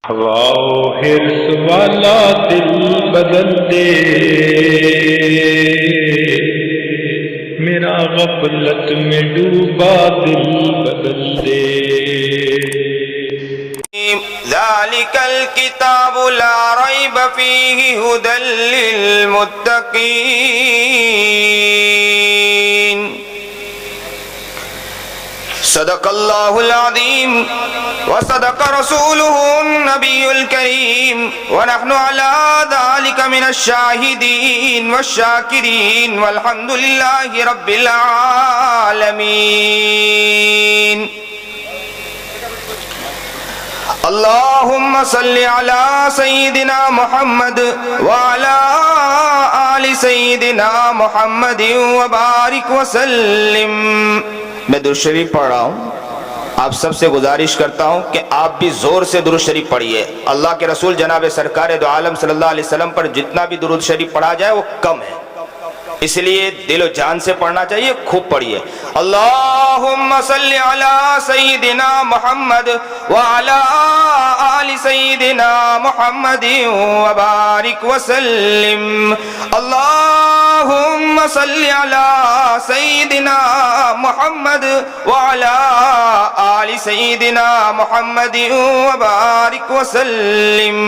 ہوا حرص والا دل بدل دے، میرا غفلت میں ڈوبا دل بدل دے۔ ذالک الکتاب لا ریب فیہ ھدی للمتقین۔ صدق اللہ العظیم وصدق رسولہ النبی الکریم، ونحن علی ذالک من الشاہدین والشاکرین، والحمد للہ رب العالمین۔ اللہم صلی علی سیدنا محمد وعلی آل سیدنا محمد وبارک وسلم۔ میں درود شریف پڑھ رہا ہوں، آپ سب سے گزارش کرتا ہوں کہ آپ بھی زور سے درود شریف پڑھیے۔ اللہ کے رسول جناب سرکار دو عالم صلی اللہ علیہ وسلم پر جتنا بھی درود شریف پڑھا جائے وہ کم ہے، اس لیے دل و جان سے پڑھنا چاہیے، خوب پڑھیے۔ اللہم صلی علی سیدنا محمد وعلی آل سیدنا محمد وبارک وسلم۔ اللہم صلی علی سیدنا محمد وعلی آل سیدنا محمد وبارک وسلم۔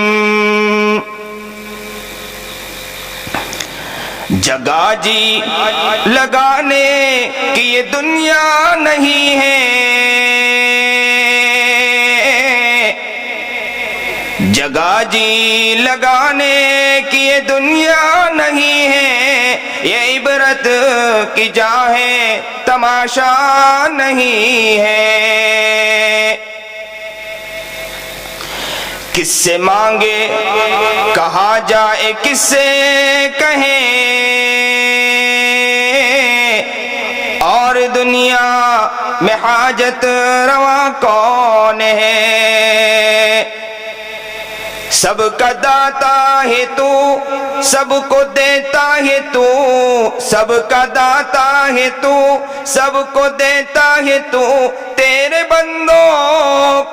جگہ جی لگانے کی یہ دنیا نہیں ہے، جگہ جی لگانے کی یہ دنیا نہیں ہے، یہ عبرت کی جا ہے تماشا نہیں ہے۔ کس سے مانگے کہا جائے، کس سے کہیں، اور دنیا میں حاجت روا کون ہے؟ سب کا داتا ہے تو، سب کو دیتا ہے تو، سب کا داتا ہے تو، سب کو دیتا ہے تو، تیرے بندوں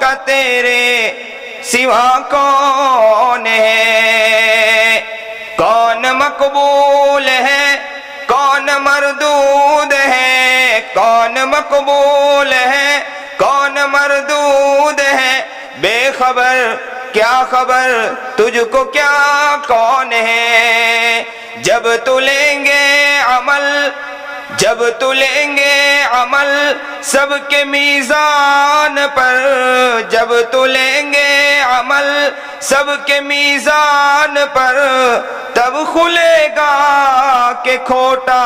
کا تیرے سوا کون ہے؟ کون مقبول ہے، کون مردود ہے، کون مقبول ہے، کون مردود ہے؟ بے خبر کیا خبر تجھ کو کیا کون ہے؟ جب تو لیں گے عمل، جب تو لیں گے عمل سب کے میزان پر، جب تو لیں گے عمل سب کے میزان پر، تب کھلے گا کہ کھوٹا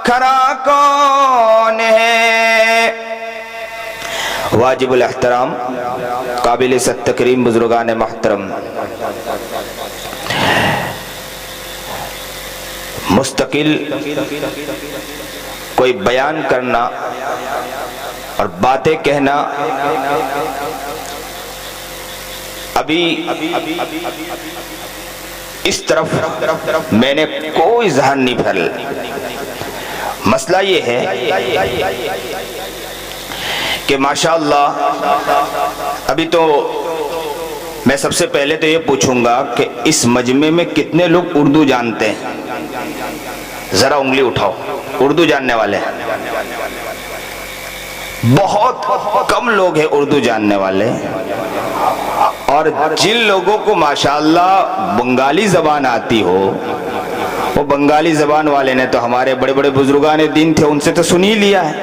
کھرا کون ہے؟ واجب الاحترام قابل تکریم بزرگان محترم، مستقل کوئی بیان کرنا اور باتیں کہنا ابھی اس طرف میں نے کوئی ذہن نہیں پھیلا۔ مسئلہ یہ ہے کہ ماشاءاللہ ابھی تو میں سب سے پہلے تو یہ پوچھوں گا کہ اس مجمع میں کتنے لوگ اردو جانتے ہیں؟ ذرا انگلی اٹھاؤ، اردو جاننے والے ہیں؟ بہت کم لوگ ہیں اردو جاننے والے، اور جن لوگوں کو ماشاءاللہ بنگالی زبان آتی ہو، وہ بنگالی زبان والے نے تو ہمارے بڑے بڑے بزرگان دین تھے، ان سے تو سن ہی لیا ہے،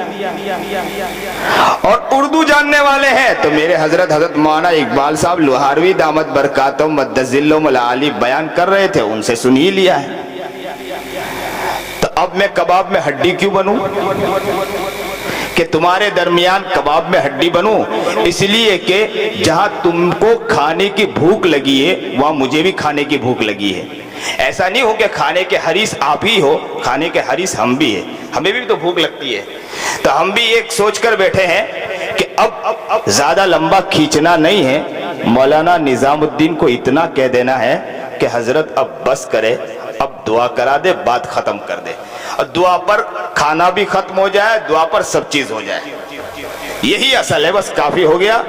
اور اردو جاننے والے ہیں تو میرے حضرت مولانا اقبال صاحب لوہاروی دامت برکاتہم مدذلہم العالی بیان کر رہے تھے، ان سے سن ہی لیا ہے۔ تو اب میں کباب میں ہڈی کیوں بنوں کہ تمہارے درمیان کباب میں ہڈی بنوں؟ اس لیے کہ جہاں تم کو کھانے کی بھوک لگی ہے وہاں مجھے بھی کھانے کی بھوک لگی ہے۔ ایسا نہیں ہو کہ کھانے کے حریص آپ ہی ہو، کھانے کے حریص ہم بھی ہیں، ہمیں بھی تو بھوک لگتی ہے۔ تو ہم بھی ایک سوچ کر بیٹھے ہیں کہ اب زیادہ لمبا کھینچنا نہیں ہے، مولانا نظام الدین کو اتنا کہہ دینا ہے کہ حضرت اب بس کرے، اب دعا کرا دے، بات ختم کر دے، اور دعا پر کھانا بھی ختم ہو جائے، دعا پر سب چیز ہو جائے۔ یہی اصل ہے، بس کافی ہو گیا۔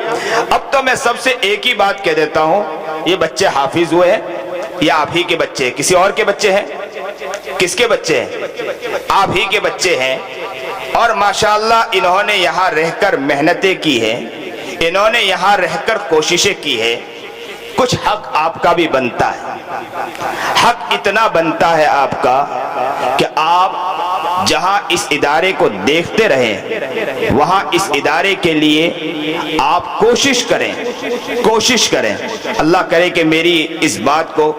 اب تو میں سب سے ایک ہی بات کہہ دیتا ہوں یہ بچے حافظ ہوئے ہیں یا آپ ہی کے بچے ہیں؟ کسی اور کے بچے ہیں؟ کس کے بچے ہیں؟ آپ ہی کے بچے ہیں۔ اور ماشاءاللہ انہوں نے یہاں رہ کر محنتیں کی ہیں، انہوں نے یہاں رہ کر کوششیں کی ہے۔ کچھ حق آپ کا بھی بنتا ہے، حق اتنا بنتا ہے آپ کا کہ آپ جہاں اس ادارے کو دیکھتے رہیں وہاں اس ادارے کے لیے آپ کوشش کریں۔ اللہ کرے کہ میری اس بات کو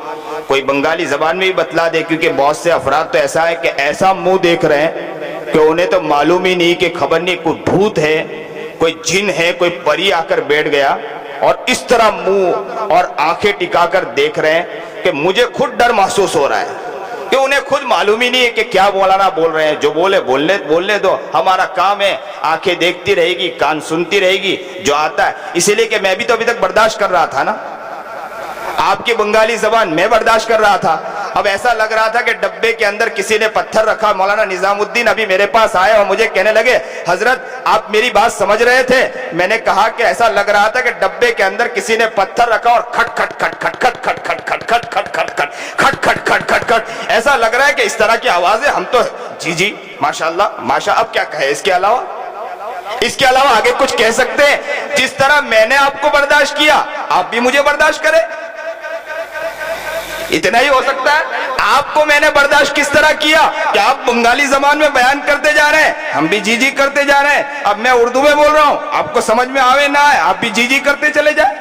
کوئی بنگالی زبان میں بھی بتلا دے، کیونکہ بہت سے افراد تو ایسا ہے کہ ایسا منہ دیکھ رہے ہیں کہ انہیں تو معلوم ہی نہیں کہ خبر نہیں کوئی بھوت ہے، کوئی جن ہے، کوئی پری آ کر بیٹھ گیا، اور اس طرح منہ اور آنکھیں ٹکا کر دیکھ رہے ہیں کہ مجھے خود ڈر محسوس ہو رہا ہے کہ انہیں خود معلوم ہی نہیں ہے کہ کیا مولانا بول رہے ہیں۔ جو بولنے دو، ہمارا کام ہے آنکھیں دیکھتی رہے گی، کان سنتی رہے گی جو آتا ہے۔ اسی لیے کہ میں بھی تو ابھی تک برداشت کر رہا تھا نا، آپ کی بنگالی زبان میں برداشت کر رہا تھا۔ اب ایسا لگ رہا تھا کہ ڈبے کے اندر کسی نے پتھر رکھا۔ مولانا نظام الدین ابھی میرے پاس آئے اور مجھے کہنے لگے حضرت آپ میری بات سمجھ رہے تھے؟ میں نے کہا کہ ایسا لگ رہا تھا کہ ڈبے کے اندر کسی نے پتھر رکھا اور کھٹ کھٹ کھٹ کھٹ کھٹ کھٹ کھٹ کھٹ کھٹ کھٹ کھٹ کھٹ کھٹ کھٹ کھٹ کھٹ کھٹ ایسا لگ رہا ہے کہ اس طرح کی آوازیں ہم تو جی ماشاءاللہ ماشاء۔ اب کیا کہے اس کے علاوہ آگے کچھ کہہ سکتے ہیں؟ جس طرح میں نے آپ کو برداشت کیا آپ بھی مجھے برداشت کریں، اتنا ہی ہو سکتا ہے۔ آپ کو میں نے برداشت کس طرح کیا کہ آپ بنگالی زبان میں بیان کرتے جا رہے ہیں، ہم بھی جی کرتے جا رہے ہیں۔ اب میں اردو میں بول رہا ہوں، آپ کو سمجھ میں آوے نہ آئے آپ بھی جی کرتے چلے جائیں۔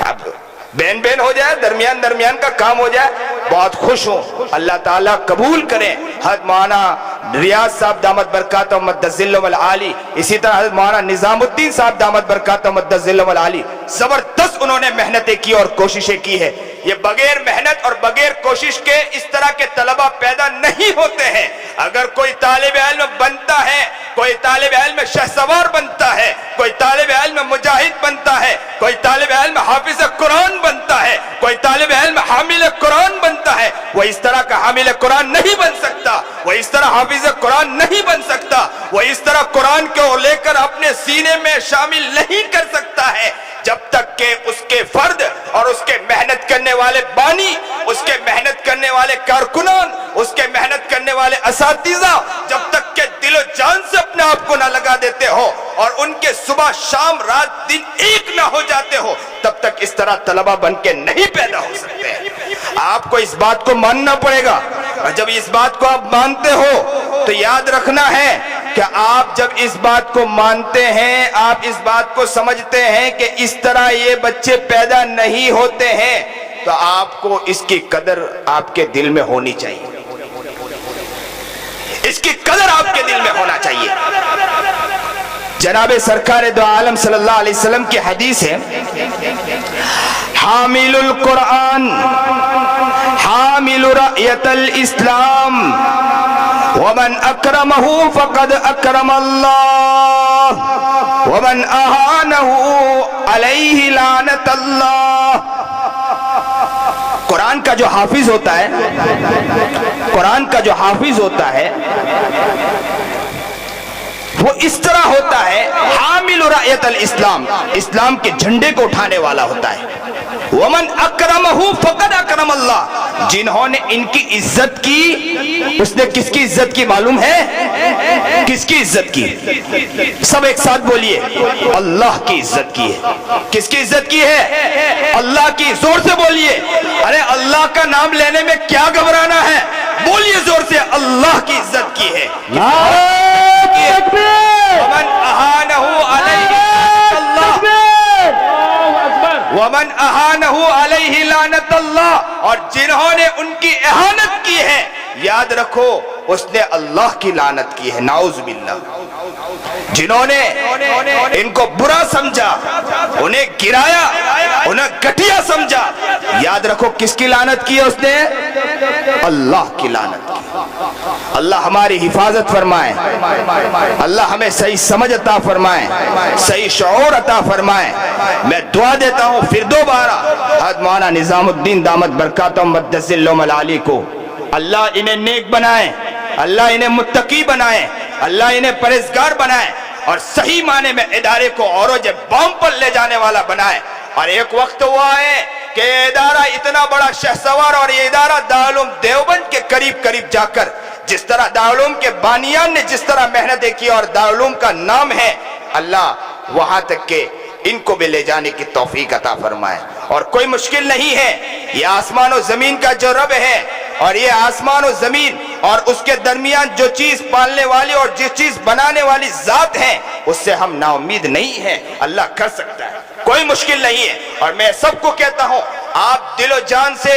اب بین ہو جائے، درمیان کا کام ہو جائے۔ بہت خوش ہوں، اللہ تعالیٰ قبول کریں حضرت مولانا ریاض صاحب دامت برکاتہ مقدس ذلہ العالی، اسی طرح حضرت مولانا نظام الدین صاحب دامت برکاتہ مقدس ذلہ العالی۔ زبردست انہوں نے محنتیں کی اور کوششیں کی ہے۔ یہ بغیر محنت اور بغیر کوشش کے اس طرح کے طلبہ پیدا نہیں ہوتے ہیں۔ اگر کوئی طالب علم بنتا ہے، کوئی طالب علم شہسوار بنتا ہے، کوئی طالب علم مجاہد بنتا ہے، کوئی طالب علم حافظ قرآن بنتا ہے، کوئی طالب علم حامل قرآن بنتا ہے، وہ اس طرح کا حامل قرآن نہیں بن سکتا، وہ اس طرح حافظ قرآن نہیں بن سکتا، وہ اس طرح قرآن کو لے کر اپنے سینے میں شامل نہیں کر سکتا ہے جب تک کہ اس کے فرد اور اس کے محنت کرنے والے بانی، اس کے محنت کرنے والے کارکنان، اس کے محنت کرنے والے اساتذہ جب تک کہ دل و جان سے اپنے آپ کو نہ لگا دیتے ہو اور ان کے صبح شام رات دن ایک نہ ہو جاتے ہو، تب تک اس طرح طلبہ بن کے نہیں پیدا ہو سکتے۔ آپ کو اس بات کو ماننا پڑے گا، اور جب اس بات کو آپ مانتے ہو تو یاد رکھنا ہے کہ آپ جب اس بات کو مانتے ہیں، آپ اس بات کو سمجھتے ہیں کہ اس طرح یہ بچے پیدا نہیں ہوتے ہیں، تو آپ کو اس کی قدر آپ کے دل میں ہونی چاہیے، اس کی قدر آپ کے دل میں ہونا چاہیے۔ جناب سرکار دو عالم صلی اللہ علیہ وسلم کی حدیث ہے، حامل القرآن حامل رأیت الاسلام ومن اکرمہ فقد اکرم اللہ ومن اہانہ علیہ لعنت اللہ۔ قرآن کا جو حافظ ہوتا ہے، قرآن کا جو حافظ ہوتا ہے وہ اس طرح ہوتا ہے، حامل رأیت الاسلام، اسلام کے جھنڈے کو اٹھانے والا ہوتا ہے۔ ومن اکرمہ فقد اکرم اللہ، جنہوں نے ان کی عزت کی، اس نے کس کی عزت کی معلوم ہے؟ کس کی عزت کی؟ سب ایک ساتھ بولیے، اللہ کی عزت کی ہے۔ کس کی عزت کی ہے؟ اللہ کی۔ زور سے بولیے، ارے اللہ کا نام لینے میں کیا گھبرانا ہے؟ بولیے زور سے، اللہ کی عزت کی ہے۔ ومن اہانہ علیہ اللہ، ومن اہانہ علیہ لعنت اللہ، اور جنہوں نے ان کی اہانت کی ہے یاد رکھو اس نے اللہ کی لعنت کی ہے، نعوذ باللہ۔ جنہوں نے ان کو برا سمجھا، انہیں گرایا، انہیں گھٹیا سمجھا، یاد رکھو کس کی لعنت کی ہے اس نے؟ اللہ کی لعنت کی۔ اللہ ہماری حفاظت فرمائے، اللہ ہمیں صحیح سمجھ عطا فرمائے، صحیح شعور عطا فرمائے۔ میں دعا دیتا ہوں پھر دوبارہ حضرت مولانا نظام الدین دامت برکاتہ مقدس ذلہ العالی کو، اللہ انہیں نیک بنائے، اللہ انہیں متقی بنائے، اللہ انہیں پرہیزگار بنائے، اور صحیح معنی میں ادارے کو اوروں بام پر لے جانے والا بنائے۔ اور ایک وقت ہوا ہے کہ یہ ادارہ اتنا بڑا شہسوار اور یہ ادارہ دارالعلوم دیوبند کے قریب قریب جا کر جس طرح دارالعلوم کے بانیان نے جس طرح محنتیں کی اور دارالعلوم کا نام ہے، اللہ وہاں تک کہ ان کو بھی لے جانے کی توفیق عطا فرمائے۔ اور کوئی مشکل نہیں ہے، یہ آسمان و زمین کا جو رب ہے اور یہ آسمان و زمین اور اس کے درمیان جو چیز پالنے والی اور جس چیز بنانے والی ذات ہے اس سے ہم نا امید نہیں ہیں، اللہ کر سکتا ہے، کوئی مشکل نہیں ہے۔ اور میں سب کو کہتا ہوں، آپ دل و جان سے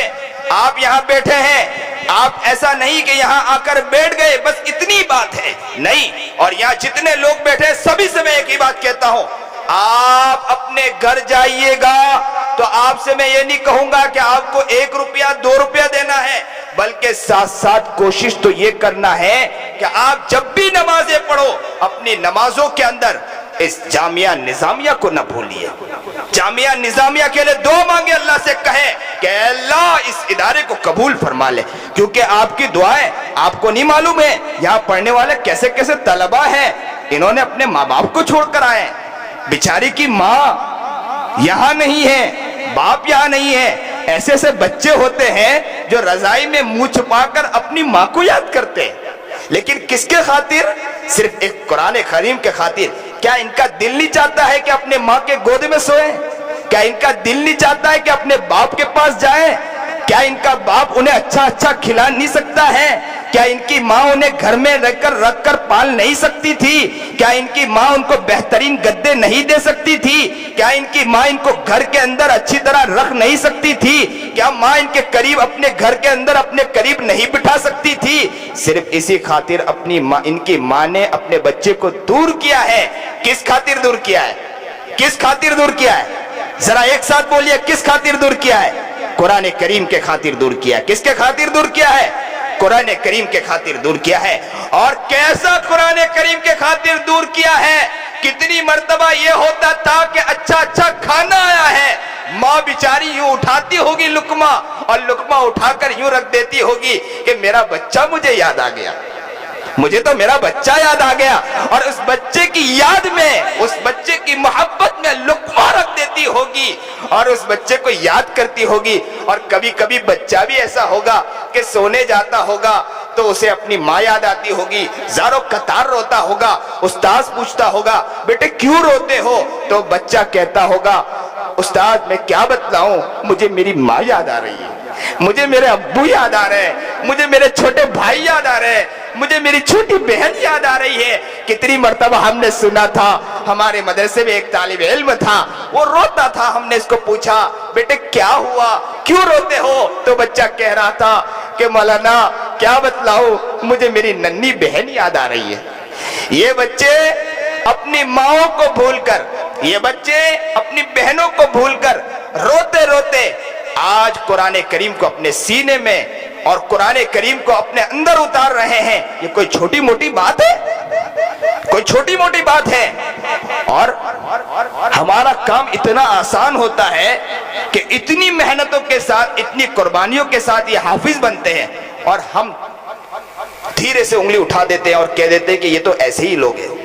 آپ یہاں بیٹھے ہیں، آپ ایسا نہیں کہ یہاں آ کر بیٹھ گئے بس اتنی بات ہے، نہیں۔ اور یہاں جتنے لوگ بیٹھے سبھی سے میں ایک ہی بات کہتا ہوں، آپ اپنے گھر جائیے گا تو آپ سے میں یہ نہیں کہوں گا کہ آپ کو 1 روپیہ 2 روپیہ دینا ہے، بلکہ ساتھ ساتھ کوشش تو یہ کرنا ہے کہ آپ جب بھی نمازیں پڑھو اپنی نمازوں کے اندر اس جامعہ نظامیہ کو نہ بھولیے، جامعہ نظامیہ کے لئے دعا مانگے، اللہ سے کہے کہ اے اللہ اس ادارے کو قبول فرما لے، کیونکہ آپ کی دعائیں آپ کو نہیں معلوم ہے یہاں پڑھنے والے کیسے کیسے طلبہ ہیں، انہوں نے اپنے ماں باپ کو چھوڑ کر آئے ہیں، بیچاری کی ماں یہاں نہیں ہے، باپ یہاں نہیں ہے، ایسے ایسے بچے ہوتے ہیں جو رضائی میں منہ چھپا کر اپنی ماں کو یاد کرتے ہیں، لیکن کس کے خاطر؟ صرف ایک قرآن کریم کے خاطر۔ کیا ان کا دل نہیں چاہتا ہے کہ اپنے ماں کے گود میں سوئیں؟ کیا ان کا دل نہیں چاہتا ہے کہ اپنے باپ کے پاس جائیں؟ کیا ان کا باپ انہیں اچھا اچھا کھلا نہیں سکتا ہے؟ کیا ان کی ماں انہیں گھر میں رکھ کر پال نہیں سکتی تھی؟ کیا ان کی ماں ان کو بہترین گدے نہیں دے سکتی تھی؟ کیا ان کی ماں ان کو گھر کے اندر اچھی طرح رکھ نہیں سکتی تھی؟ کیا ماں ان کے قریب اپنے گھر کے اندر اپنے قریب نہیں بٹھا سکتی تھی؟ صرف اسی خاطر اپنی ماں، ان کی ماں نے اپنے بچے کو دور کیا ہے۔ کس خاطر دور کیا ہے؟ کس خاطر دور کیا ہے؟ ذرا ایک ساتھ بولیے، کس خاطر دور کیا ہے؟ قرآن کریم کے خاطر دور کیا ہے۔ کس کے خاطر دور کیا ہے؟ قرآن کریم کے خاطر دور کیا ہے۔ اور کیسا قرآن کریم کے خاطر دور کیا ہے؟ کتنی مرتبہ یہ ہوتا تھا کہ اچھا اچھا کھانا آیا ہے، ماں بیچاری یوں اٹھاتی ہوگی لقمہ اور لقمہ اٹھا کر یوں رکھ دیتی ہوگی کہ میرا بچہ مجھے یاد آ گیا، مجھے تو میرا بچہ یاد آ گیا، اور اس بچے کی یاد میں، اس بچے کی محبت میں لقمہ رکھ دیتی ہوگی اور اس بچے کو یاد کرتی ہوگی۔ اور کبھی کبھی بچہ بھی ایسا ہوگا کہ سونے جاتا ہوگا تو اسے اپنی ماں یاد آتی ہوگی، زاروں قطار روتا ہوگا، استاذ پوچھتا ہوگا بیٹے کیوں روتے ہو؟ تو بچہ کہتا ہوگا استاذ میں کیا بتلاؤں، مجھے میری ماں یاد آ رہی ہے، مجھے میرے ابو یاد آ رہے ہیں، مجھے میرے چھوٹے بھائی یاد آ رہے ہیں، مجھے میری چھوٹی بہن یاد آ رہی ہے۔ کتنی مرتبہ ہم نے سنا تھا، ہمارے مدرسے میں ایک طالب علم تھا، وہ روتا تھا، ہم نے اس کو پوچھا بیٹے کیا ہوا، کیوں روتے ہو؟ تو بچہ کہہ رہا تھا کہ مولانا کیا بتلاؤں، مجھے میری ننھی بہن یاد آ رہی ہے۔ یہ بچے اپنی ماں کو بھول کر، یہ بچے اپنی بہنوں کو بھول کر روتے روتے آج قرآن کریم کو اپنے سینے میں اور قرآن کریم کو اپنے اندر اتار رہے ہیں۔ یہ کوئی چھوٹی موٹی بات ہے؟ کوئی چھوٹی موٹی بات ہے؟ اور ہمارا کام اتنا آسان ہوتا ہے کہ اتنی محنتوں کے ساتھ، اتنی قربانیوں کے ساتھ یہ حافظ بنتے ہیں، اور ہم دھیرے سے انگلی اٹھا دیتے ہیں اور کہہ دیتے ہیں کہ یہ تو ایسے ہی لوگ ہیں۔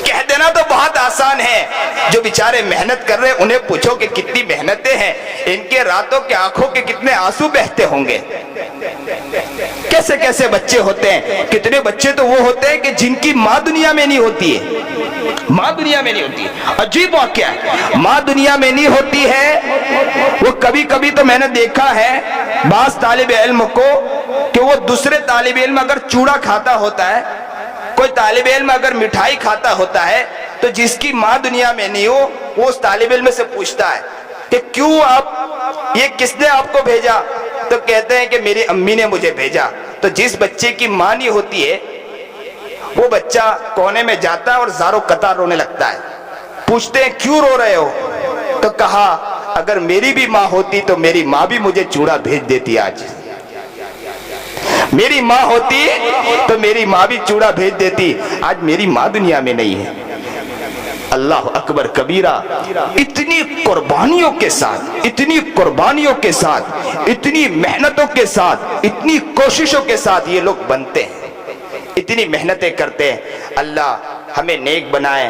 کہہ دینا تو بہت آسان ہے، جو بیچارے محنت کر رہے ہیں انہیں پوچھو کہ کتنی محنتیں ہیں، ان کے راتوں کے آنکھوں کے کتنے آنسو بہتے ہوں گے۔ کیسے کیسے بچے ہوتے ہیں، کتنے بچے تو وہ ہوتے ہیں کہ جن کی ماں دنیا میں نہیں ہوتی ہے، ماں دنیا میں نہیں ہوتی ہے۔ عجیب واقعہ ہے، ماں دنیا میں نہیں ہوتی ہے۔ وہ کبھی کبھی تو میں نے دیکھا ہے بعض طالب علم کو کہ وہ دوسرے طالب علم اگر چوڑا کھاتا ہوتا ہے، کوئی طالب علم اگر مٹھائی کھاتا ہوتا ہے تو جس کی ماں دنیا میں نہیں ہو وہ اس طالب علم سے پوچھتا ہے کہ کیوں آپ، یہ کس نے آپ کو بھیجا؟ تو کہتے ہیں کہ میری امی نے مجھے بھیجا۔ تو جس بچے کی ماں نہیں ہوتی ہے وہ بچہ کونے میں جاتا ہے اور زاروں قطار رونے لگتا ہے۔ پوچھتے ہیں کیوں رو رہے ہو؟ تو کہا اگر میری بھی ماں ہوتی تو میری ماں بھی مجھے چوڑا بھیج دیتی، آج میری ماں ہوتی تو میری ماں بھی چوڑا بھیج دیتی، آج میری ماں دنیا میں نہیں ہے۔ اللہ اکبر کبیرہ، اتنی قربانیوں کے ساتھ، اتنی قربانیوں کے ساتھ، اتنی محنتوں کے ساتھ، اتنی کوششوں کے ساتھ یہ لوگ بنتے ہیں، اتنی محنتیں کرتے ہیں۔ اللہ ہمیں نیک بنائے،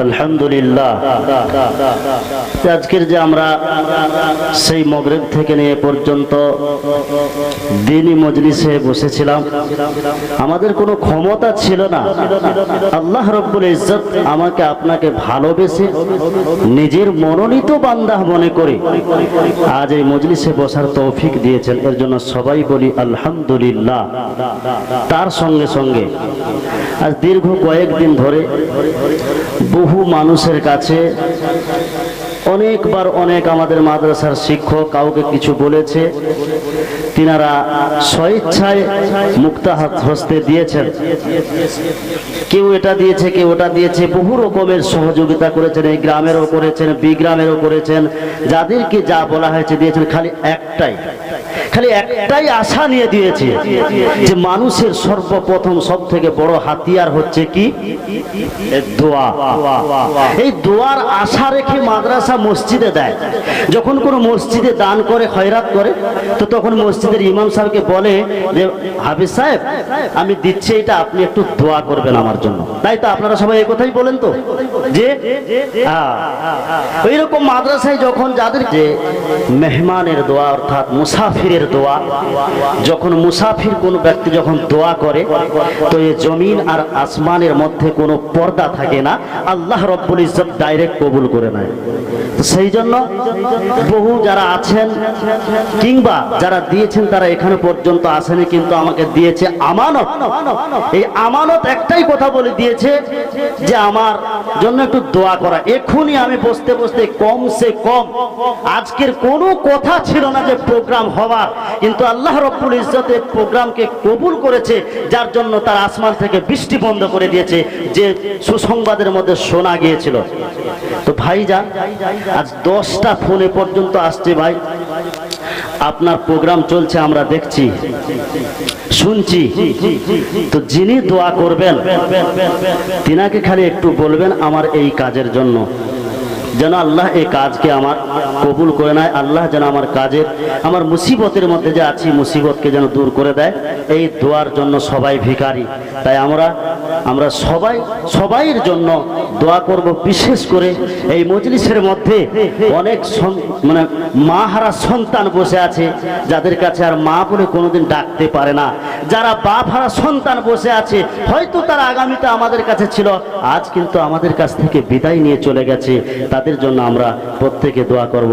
আলহামদুলিল্লাহ। আজকের যে আমরা সেই মাগরিব থেকে নিয়ে পর্যন্ত দিনী মজলিসে বসেছিলাম, আমাদের কোনো ক্ষমতা ছিল না। আল্লাহ রব্বুল ইজ্জত আমাকে আপনাকে ভালোবেসে নিজের মনোনীত বান্দা মনে করে আজ এই মজলিসে বসার তৌফিক দিয়েছেন। এর জন্য সবাই বলি আলহামদুলিল্লাহ। তার সঙ্গে সঙ্গে আজ দীর্ঘ কয়েকদিন ধরে বহু মানুষের কাছে অনেকবার অনেক আমাদের মাদ্রাসার শিক্ষক কাউকে কিছু বলেছে, তিনারা স্বেচ্ছায় মুক্তাহাত হস্তে দিয়েছেন। কেউ এটা দিয়েছে, কেউ ওটা দিয়েছে, বহু রকমের সহযোগিতা করেছেন। এই গ্রামেরও করেছেন, বি গ্রামেরও করেছেন, যাদেরকে যা বলা হয়েছে দিয়েছেন। খালি একটাই আশা নিয়ে দিয়েছে যে মানুষের সর্বপ্রথম সব থেকে বড় হাতিয়ার হচ্ছে কি? দোয়া। এই দোয়ার আশা রেখে মাদ্রাসা মসজিদে দেয়। যখন কোনো মসজিদে দান করে, খয়রাত করে, তো তখন মসজিদের ইমাম সাহেবকে বলে যে হাফিজ সাহেব আমি দিচ্ছি এটা, আপনি একটু দোয়া করবেন আমার জন্য। তাই তো আপনারা সবাই এই কথাই বলেন তো, যে ওইরকম মাদ্রাসায় যখন যাদের যে মেহমানের দোয়া অর্থাৎ মুসাফিরের দোয়া, যখন মুসাফির কোন ব্যক্তি যখন দোয়া করে তো এই জমিন আর আসমানের মধ্যে কোনো পর্দা থাকে না, আল্লাহ রব্বুল ইজ্জত ডাইরেক্ট কবুল করে নেয়। সেই জন্য বহু যারা আছেন কিংবা যারা দিয়েছেন তারা এখানে পর্যন্ত আসেনি, কিন্তু আমাকে দিয়েছে আমানত। এই আমানত একটাই কথা বলে দিয়েছে যে আমার জন্য একটু দোয়া করা। এখনই আমি বসতে বসতে কমসে কম আজকের কোনো কথা ছিল না যে প্রোগ্রাম হওয়ার, কিন্তু আল্লাহ রব্বুল ইজ্জত এই প্রোগ্রামকে কবুল করেছে, যার জন্য তার আসমান থেকে বৃষ্টি বন্ধ করে দিয়েছে, যে সুসংবাদের মধ্যে শোনা গিয়েছিল। তো ভাইজান আজ 10টা ফোনে পর্যন্ত আসছে, ভাই আপনার প্রোগ্রাম চলছে, আমরা দেখছি শুনছি। তো যিনি দোয়া করবেন তিনাকে খালি একটু বলবেন আমার এই কাজের জন্য, যেন আল্লাহ এই কাজকে আমার কবুল করে নেয়। আল্লাহ যেন আমার কাজের, আমার মুসিবতের মধ্যে যে আছি মুসিবতকে যেন দূর করে দেয়, এই দোয়ার জন্য সবাই ভিখারি। তাই আমরা সবাইয়ের জন্য দোয়া করব। বিশেষ করে এই মজলিসের মধ্যে অনেক মানে মা হারা সন্তান বসে আছে, যাদের কাছে আর মা বলে কোনোদিন ডাকতে পারে না। যারা বাপ হারা সন্তান বসে আছে, হয়তো তারা আগামীতে আমাদের কাছে ছিল, আজ কিন্তু আমাদের কাছ থেকে বিদায় নিয়ে চলে গেছে। তাদের জন্য আমরা প্রত্যেকে দোয়া করব।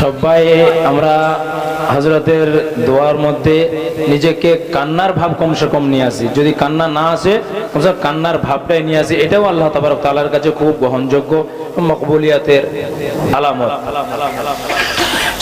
সবাই আমরা হযরতের দোয়ার মধ্যে নিজেকে কান্নার ভাব কমসে কম নিয়ে আসি। যদি কান্না না আসে, কমসে কম কান্নার ভাবটাই নিয়ে আসি। এটাও আল্লাহ তাবারক তাআলার কাছে খুব গ্রহণযোগ্য মকবুলিয়াতের আলামত।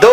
2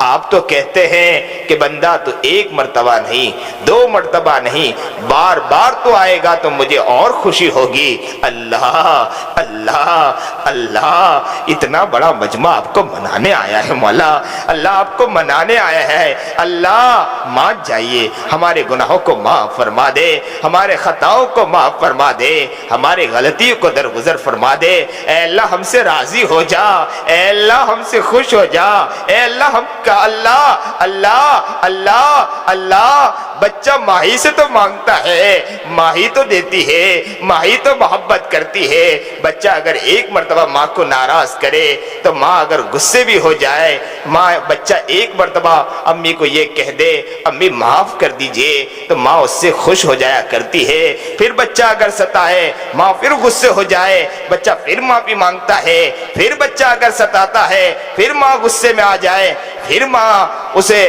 آپ تو کہتے ہیں کہ بندہ تو ایک مرتبہ نہیں، دو مرتبہ نہیں، بار بار تو آئے گا تو مجھے اور خوشی ہوگی۔ اللہ اللہ اللہ، اتنا بڑا مجمع آپ کو منانے آیا ہے مولا، اللہ آپ کو منانے آیا ہے۔ اللہ مان جائیے، ہمارے گناہوں کو معاف فرما دے، ہمارے خطاؤں کو معاف فرما دے، ہمارے غلطیوں کو درگزر فرما دے۔ اے اللہ ہم سے راضی ہو جا، اے اللہ ہم سے خوش ہو جا، اے اللہ ہم کا اللہ اللہ اللہ اللہ۔ بچہ ماہی سے تو مانگتا ہے، ماہی تو دیتی ہے، ماہی تو محبت کرتی ہے۔ بچہ اگر ایک مرتبہ ماں کو ناراض کرے تو ماں اگر غصے بھی ہو جائے، ماں بچہ ایک مرتبہ امی کو یہ کہہ دے امی معاف کر دیجئے تو ماں اس سے خوش ہو جایا کرتی ہے۔ پھر بچہ اگر ستائے، ماں پھر غصے ہو جائے، بچہ پھر معافی مانگتا ہے۔ پھر بچہ اگر ستاتا ہے، پھر ماں غصے میں آ جائے، پھر ماں اسے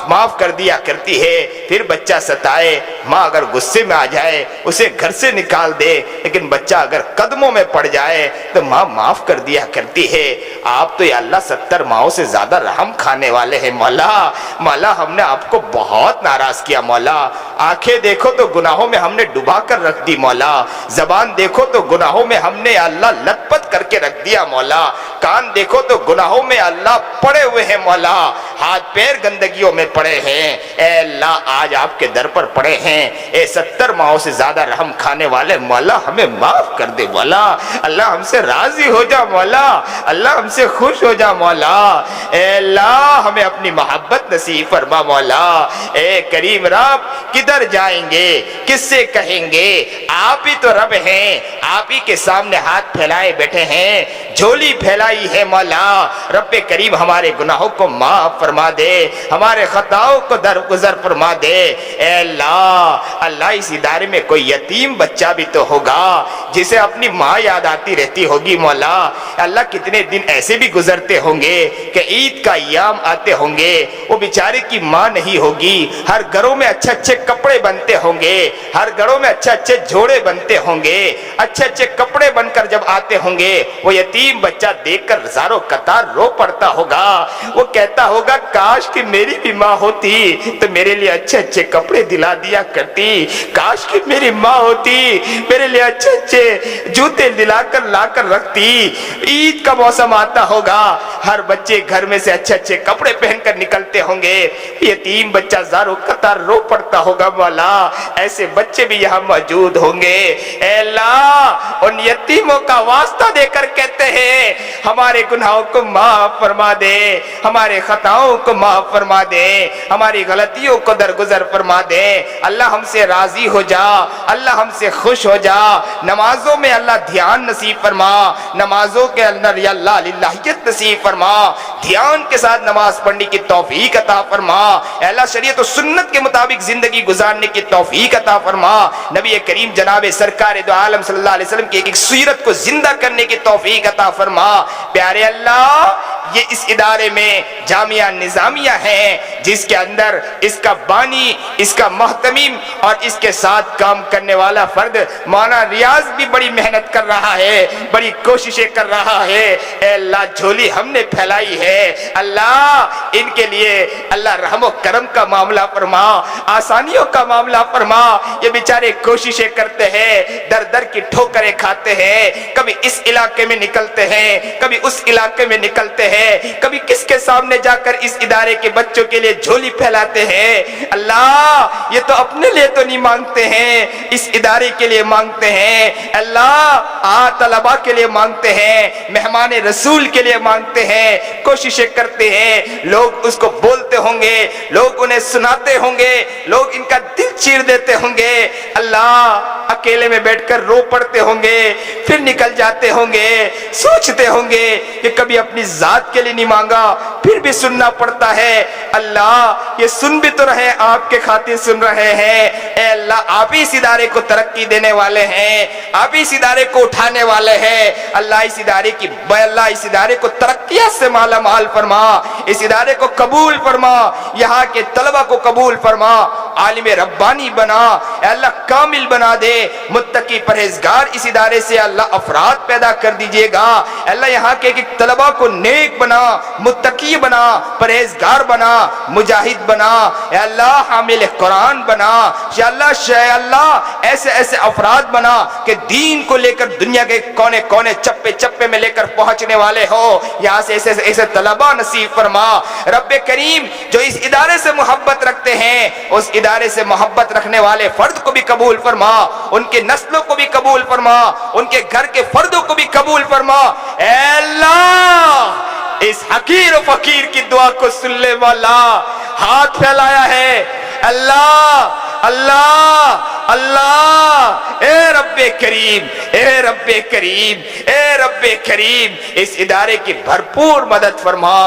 معاف کر دیا کرتی ہے۔ پھر بچہ ستائے، ماں اگر غصے میں آ جائے اسے گھر سے نکال دے، لیکن بچہ اگر قدموں میں پڑ جائے تو ماں معاف کر دیا کرتی ہے۔ آپ تو یا اللہ 70 ماؤں سے زیادہ رحم کھانے والے ہیں مولا۔ مولا ہم نے آپ کو بہت ناراض کیا مولا، آنکھیں دیکھو تو گناہوں میں ہم نے ڈبا کر رکھ دی مولا، زبان دیکھو تو گناہوں میں ہم نے یا اللہ لت پت کر کے رکھ دیا مولا، کان دیکھو تو گناہوں میں اللہ پڑے ہوئے ہیں مولا، ہاتھ پیر گندگیوں میں پڑے ہیں۔ اے اللہ آج آپ کے در پر پڑے ہیں، اے 70 ماؤں سے زیادہ رحم کھانے والے مولا ہمیں معاف کر دے مولا، اللہ ہم سے راضی ہو جا مولا، اللہ ہم سے خوش ہو جا مولا۔ اے اللہ ہمیں اپنی محبت نصیب فرما مولا۔ اے کریم رب کدھر جائیں گے، کس سے کہیں گے، آپ ہی تو رب ہیں، آپ ہی کے سامنے ہاتھ پھیلائے بیٹھے ہیں، جھولی پھیلائی ہے مولا۔ رب کریم ہمارے گناہوں کو معاف فرما دے، ہمارے خطاؤں کو درگزر فرما دے۔ اے اللہ اللہ اس ادارے میں کوئی یتیم بچہ بھی تو ہوگا جسے اپنی ماں یاد آتی رہتی ہوگی مولا۔ اللہ کتنے دن ایسے بھی گزرتے ہوں گے کہ عید کا ایام آتے ہوں گے، وہ بیچارے کی ماں نہیں ہوگی، ہر گھروں میں اچھے اچھے کپڑے بنتے ہوں گے، ہر گھروں میں اچھے اچھے جوڑے بنتے ہوں گے، اچھے اچھے کپڑے بن کر جب آتے ہوں گے، وہ یتیم بچہ دیکھ کر زاروں قطار رو پڑتا ہوگا، وہ کہتا ہوگا کاش کہ میری بھی ماں ہوتی تو میرے لیے اچھے اچھے کپڑے دلا دیا کرتی، کاش کہ میری ماں ہوتی میرے لیے اچھے اچھے جوتے دلا کر لا کر رکھتی۔ عید کا موسم آتا ہوگا، ہر بچے گھر میں سے اچھے اچھے کپڑے پہن کر نکلتے ہوں گے، یتیم بچہ زاروں قطار رو پڑتا ہوگا مولا۔ ایسے بچے بھی یہاں موجود ہوں گے، اے اللہ ان یتیموں کا واسطہ دے کر کہتے ہیں ہمارے گناہوں کو معاف فرما دے، ہمارے خطاؤں کو معاف فرما دے، ہماری غلطیوں کو درگزر فرما دے۔ اللہ ہم سے راضی ہو جا، اللہ ہم سے خوش ہو جا۔ نمازوں میں اللہ دھیان نصیب فرما، نمازوں کے اندر یا اللہ للہیت نصیب فرما، دھیان کے ساتھ نماز پڑھنے کی توفیق عطا فرما۔ اے اللہ شریعت و سنت کے مطابق زندگی گزارنے کی توفیق عطا فرما۔ نبی کریم جناب سرکار دو عالم صلی اللہ علیہ وسلم کی ایک سیرت کو زندہ کرنے کی توفیق عطا فرما۔ پیارے اللہ یہ اس ادارے میں جامعہ نظامیہ ہے جس کے اندر اس کا بانی، اس کا محتمم اور اس کے ساتھ کام کرنے والا فرد مولانا ریاض بھی بڑی محنت کر رہا ہے، بڑی کوششیں کر رہا ہے۔ اے اللہ جھولی ہم نے پھیلائی ہے، اللہ ان کے لیے اللہ رحم و کرم کا معاملہ فرما، آسانیوں کا معاملہ فرما۔ یہ بیچارے کوششیں کرتے ہیں، در در کی ٹھوکریں کھاتے ہیں، کبھی اس علاقے میں نکلتے ہیں، کبھی اس علاقے میں نکلتے ہیں، کبھی کس کے سامنے جا کر اس ادارے کے بچوں کے لیے جھولی پھیلاتے ہیں۔ اللہ یہ تو اپنے لیے تو نہیں مانگتے ہیں، اس ادارے کے لیے مانگتے ہیں۔ اللہ طلباء کے لیے مانگتے ہیں، مہمان رسول کے لیے مانگتے ہیں، کوششیں کرتے ہیں۔ لوگ اس کو بولتے ہوں گے، لوگ انہیں سناتے ہوں گے، لوگ ان کا دل چیر دیتے ہوں گے۔ اللہ اکیلے میں بیٹھ کر رو پڑتے ہوں گے، پھر نکل جاتے ہوں گے، سوچتے ہوں گے کہ کبھی اپنی ذات کے لیے نہیں مانگا، پھر بھی سننا پڑتا ہے۔ اللہ یہ سن بھی تو رہے آپ کے خاطر سن رہے ہیں، اے اللہ آپ ہی اس ادارے کو ترقی دینے والے ہیں، آپ ہی اس ادارے کو اٹھانے والے ہیں، اللہ اس ادارے کی اللہ اس ادارے کو ترقیات سے مالا مال فرما، اس ادارے کو قبول فرما، یہاں کے طلبہ کو قبول فرما، عالم ربانی بنا، اے اللہ کامل بنا دے، متقی پرہیزگار اس ادارے سے اللہ افراد پیدا کر دیجئے گا، اے اللہ یہاں کے طلبہ کو نیک بنا، متقی بنا، پرہیزگار بنا، مجاہد بنا، اے اللہ حامل قرآن بنا، یا اللہ ایسے ایسے افراد بنا کہ دین کو لے کر دنیا کے کونے کونے چپے چپے میں لے کر پہنچنے والے ہو، یہاں سے ایسے ایسے طلبہ نصیب فرما رب کریم، جو اس ادارے سے محبت رکھتے ہیں اس ادارے سے محبت رکھنے والے فرد کو بھی قبول فرما، ان کے نسلوں کو بھی قبول فرما، ان کے گھر کے فردوں کو بھی قبول فرما، اے اللہ اس حقیر و فقیر کی دعا کو سن لے مولا، ہاتھ پھیلایا ہے، اللہ اللہ اللہ، اے رب کریم، اے رب کریم، اے رب کریم، اس ادارے کی بھرپور مدد فرما،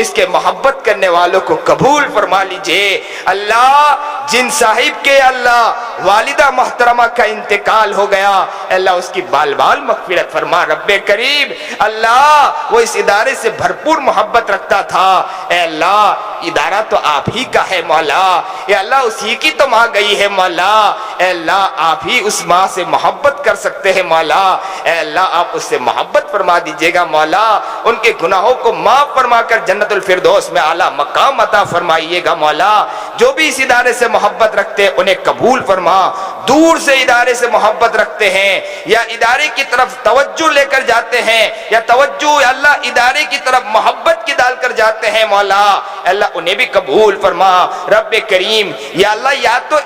اس کے محبت کرنے والوں کو قبول فرما لیجئے، اللہ جن صاحب کے اللہ والدہ محترمہ کا انتقال ہو گیا، اللہ اس کی بال بال مغفرت فرما رب کریم، اللہ وہ اس ادارے سے بھرپور محبت رکھتا تھا، اے اللہ ادارہ تو آپ ہی کا ہے مولا، اے اللہ اسی کی تو ماں گئی ہے مولا، اے اللہ آپ ہی اس ماں سے محبت کر سکتے ہیں مولا، اے اللہ آپ اس سے محبت فرما دیجئے گا مولا، ان کے گناہوں کو معاف فرما کر جنت الفردوس میں اعلیٰ مقام عطا فرمائیے گا مولا، جو بھی اس ادارے سے محبت رکھتے ہیں انہیں قبول فرما، دور سے ادارے سے محبت رکھتے ہیں یا ادارے کی طرف توجہ لے کر جاتے ہیں یا توجہ اللہ ادارے کی طرف محبت کی ڈال کر جاتے ہیں مولا، اللہ انہیں بھی قبول فرما رب کریم، یا اللہ یا تو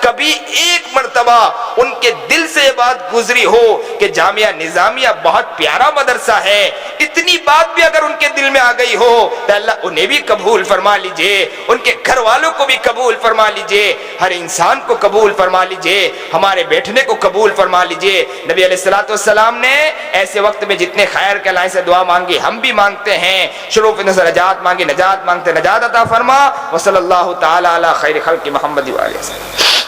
کبھی ایک مرتبہ ان کے دل سے یہ بات گزری ہو کہ جامعہ نظامیہ بہت پیارا مدرسہ ہے، اتنی بات بھی اگر ان کے دل میں آ گئی ہو تو اللہ انہیں بھی قبول فرما لیجئے، ان کے گھر والوں کو بھی قبول فرما لیجئے، ہر انسان کو قبول فرما لیجئے، ہمارے بیٹھنے کو قبول فرما لیجئے۔ نبی علیہ السلام نے ایسے وقت میں جتنے خیر کے لائن سے دعا مانگی ہم بھی مانگتے ہیں، شروع نظر نجات مانگی نجات مانگتے نجات عطا فرما، وصلی اللہ تعالی علی خیر خلق محمد وآلہ وسلم۔